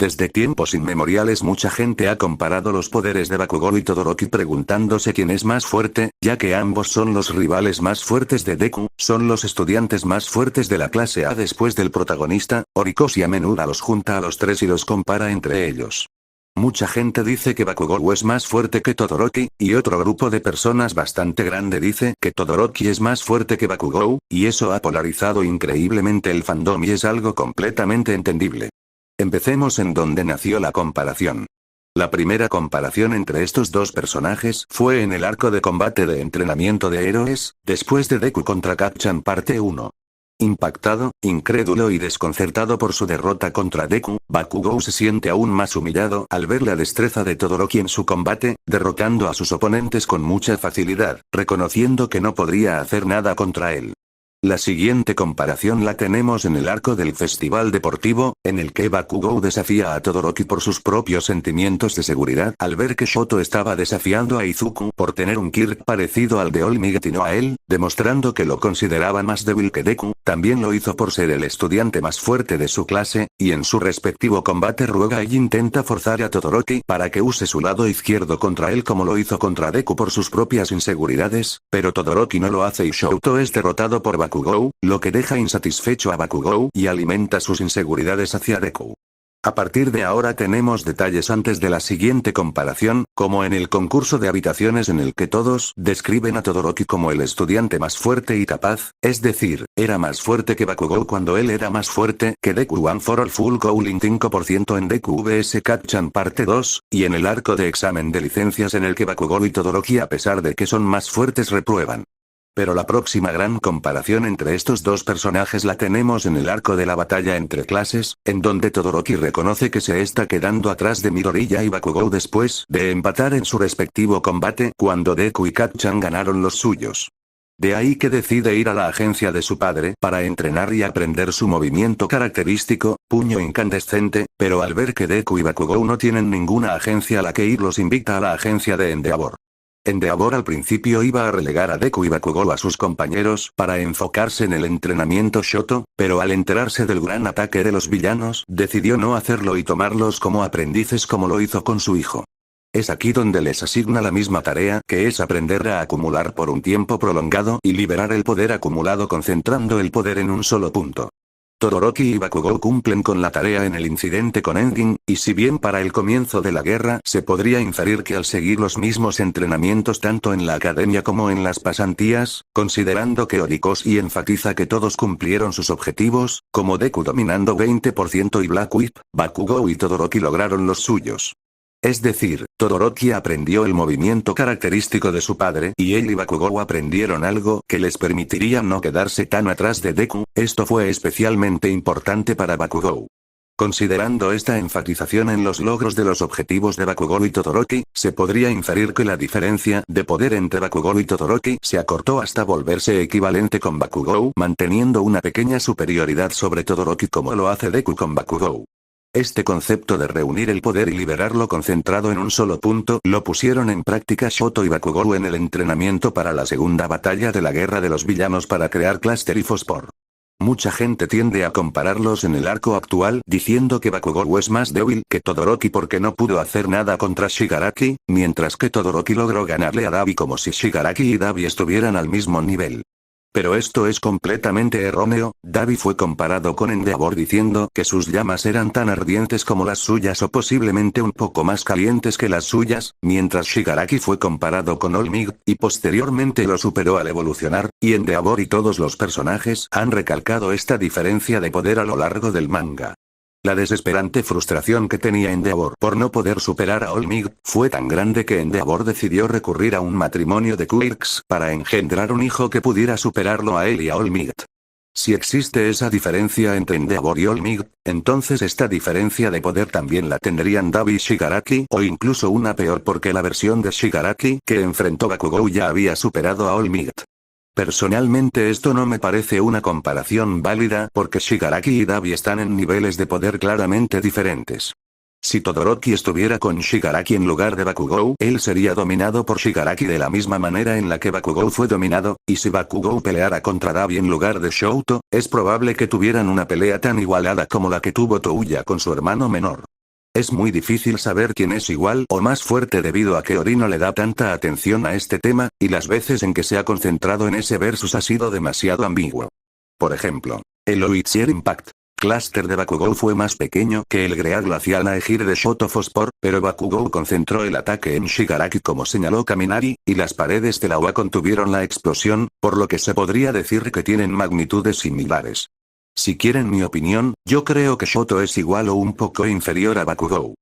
Desde tiempos inmemoriales mucha gente ha comparado los poderes de Bakugou y Todoroki preguntándose quién es más fuerte, ya que ambos son los rivales más fuertes de Deku, son los estudiantes más fuertes de la clase A después del protagonista, Horikoshi a menudo los junta a los tres y los compara entre ellos. Mucha gente dice que Bakugou es más fuerte que Todoroki, y otro grupo de personas bastante grande dice que Todoroki es más fuerte que Bakugou, y eso ha polarizado increíblemente el fandom y es algo completamente entendible. Empecemos en donde nació la comparación. La primera comparación entre estos dos personajes fue en el arco de combate de entrenamiento de héroes, después de Deku contra Kacchan parte 1. Impactado, incrédulo y desconcertado por su derrota contra Deku, Bakugou se siente aún más humillado al ver la destreza de Todoroki en su combate, derrotando a sus oponentes con mucha facilidad, reconociendo que no podría hacer nada contra él. La siguiente comparación la tenemos en el arco del festival deportivo, en el que Bakugou desafía a Todoroki por sus propios sentimientos de seguridad al ver que Shoto estaba desafiando a Izuku por tener un quirk parecido al de All Might y no a él, demostrando que lo consideraba más débil que Deku. También lo hizo por ser el estudiante más fuerte de su clase, y en su respectivo combate ruega y intenta forzar a Todoroki para que use su lado izquierdo contra él como lo hizo contra Deku por sus propias inseguridades, pero Todoroki no lo hace y Shoto es derrotado por Bakugou, lo que deja insatisfecho a Bakugou y alimenta sus inseguridades hacia Deku. A partir de ahora tenemos detalles antes de la siguiente comparación, como en el concurso de habitaciones en el que todos describen a Todoroki como el estudiante más fuerte y capaz, es decir, era más fuerte que Bakugou cuando él era más fuerte que Deku One for All Full Cooling 5% en Deku vs Kacchan parte 2, y en el arco de examen de licencias en el que Bakugou y Todoroki a pesar de que son más fuertes reprueban. Pero la próxima gran comparación entre estos dos personajes la tenemos en el arco de la batalla entre clases, en donde Todoroki reconoce que se está quedando atrás de Midoriya y Bakugou después de empatar en su respectivo combate cuando Deku y Kacchan ganaron los suyos. De ahí que decide ir a la agencia de su padre para entrenar y aprender su movimiento característico, puño incandescente, pero al ver que Deku y Bakugou no tienen ninguna agencia a la que ir los invita a la agencia de Endeavor. Endeavor al principio iba a relegar a Deku y Bakugou a sus compañeros para enfocarse en el entrenamiento Shoto, pero al enterarse del gran ataque de los villanos decidió no hacerlo y tomarlos como aprendices como lo hizo con su hijo. Es aquí donde les asigna la misma tarea que es aprender a acumular por un tiempo prolongado y liberar el poder acumulado concentrando el poder en un solo punto. Todoroki y Bakugou cumplen con la tarea en el incidente con Engin, y si bien para el comienzo de la guerra se podría inferir que al seguir los mismos entrenamientos tanto en la academia como en las pasantías, considerando que Horikoshi enfatiza que todos cumplieron sus objetivos, como Deku dominando 20% y Black Whip, Bakugou y Todoroki lograron los suyos. Es decir, Todoroki aprendió el movimiento característico de su padre y él y Bakugou aprendieron algo que les permitiría no quedarse tan atrás de Deku, esto fue especialmente importante para Bakugou. Considerando esta enfatización en los logros de los objetivos de Bakugou y Todoroki, se podría inferir que la diferencia de poder entre Bakugou y Todoroki se acortó hasta volverse equivalente con Bakugou, manteniendo una pequeña superioridad sobre Todoroki como lo hace Deku con Bakugou. Este concepto de reunir el poder y liberarlo concentrado en un solo punto lo pusieron en práctica Shoto y Bakugou en el entrenamiento para la segunda batalla de la guerra de los villanos para crear Cluster y Phosphor. Mucha gente tiende a compararlos en el arco actual diciendo que Bakugou es más débil que Todoroki porque no pudo hacer nada contra Shigaraki, mientras que Todoroki logró ganarle a Dabi como si Shigaraki y Dabi estuvieran al mismo nivel. Pero esto es completamente erróneo, Dabi fue comparado con Endeavor diciendo que sus llamas eran tan ardientes como las suyas o posiblemente un poco más calientes que las suyas, mientras Shigaraki fue comparado con All Might, y posteriormente lo superó al evolucionar, y Endeavor y todos los personajes han recalcado esta diferencia de poder a lo largo del manga. La desesperante frustración que tenía Endeavor por no poder superar a All Might fue tan grande que Endeavor decidió recurrir a un matrimonio de quirks para engendrar un hijo que pudiera superarlo a él y a All Might. Si existe esa diferencia entre Endeavor y All Might, entonces esta diferencia de poder también la tendrían Dabi y Shigaraki o incluso una peor porque la versión de Shigaraki que enfrentó Bakugou ya había superado a All Might. Personalmente esto no me parece una comparación válida porque Shigaraki y Dabi están en niveles de poder claramente diferentes. Si Todoroki estuviera con Shigaraki en lugar de Bakugou, él sería dominado por Shigaraki de la misma manera en la que Bakugou fue dominado, y si Bakugou peleara contra Dabi en lugar de Shoto, es probable que tuvieran una pelea tan igualada como la que tuvo Touya con su hermano menor. Es muy difícil saber quién es igual o más fuerte debido a que Ori no le da tanta atención a este tema, y las veces en que se ha concentrado en ese versus ha sido demasiado ambiguo. Por ejemplo, el Oichier Impact Cluster de Bakugou fue más pequeño que el Great Glacial Aegir de Shoto Phosphor, pero Bakugou concentró el ataque en Shigaraki como señaló Kaminari, y las paredes de la UA contuvieron la explosión, por lo que se podría decir que tienen magnitudes similares. Si quieren mi opinión, yo creo que Shoto es igual o un poco inferior a Bakugou.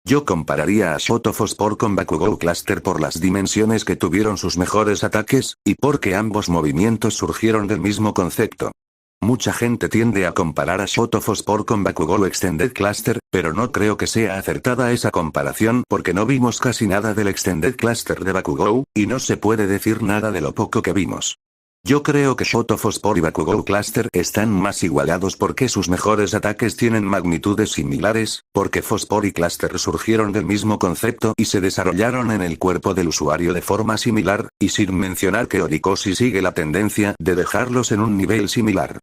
Yo compararía a Shoto Phosphor con Bakugou Cluster por las dimensiones que tuvieron sus mejores ataques, y porque ambos movimientos surgieron del mismo concepto. Mucha gente tiende a comparar a Shoto Phosphor con Bakugou Extended Cluster, pero no creo que sea acertada esa comparación porque no vimos casi nada del Extended Cluster de Bakugou, y no se puede decir nada de lo poco que vimos. Yo creo que Shoto Phosphor y Bakugou Cluster están más igualados porque sus mejores ataques tienen magnitudes similares, porque Phosphor y Cluster surgieron del mismo concepto y se desarrollaron en el cuerpo del usuario de forma similar, y sin mencionar que Horikoshi sigue la tendencia de dejarlos en un nivel similar.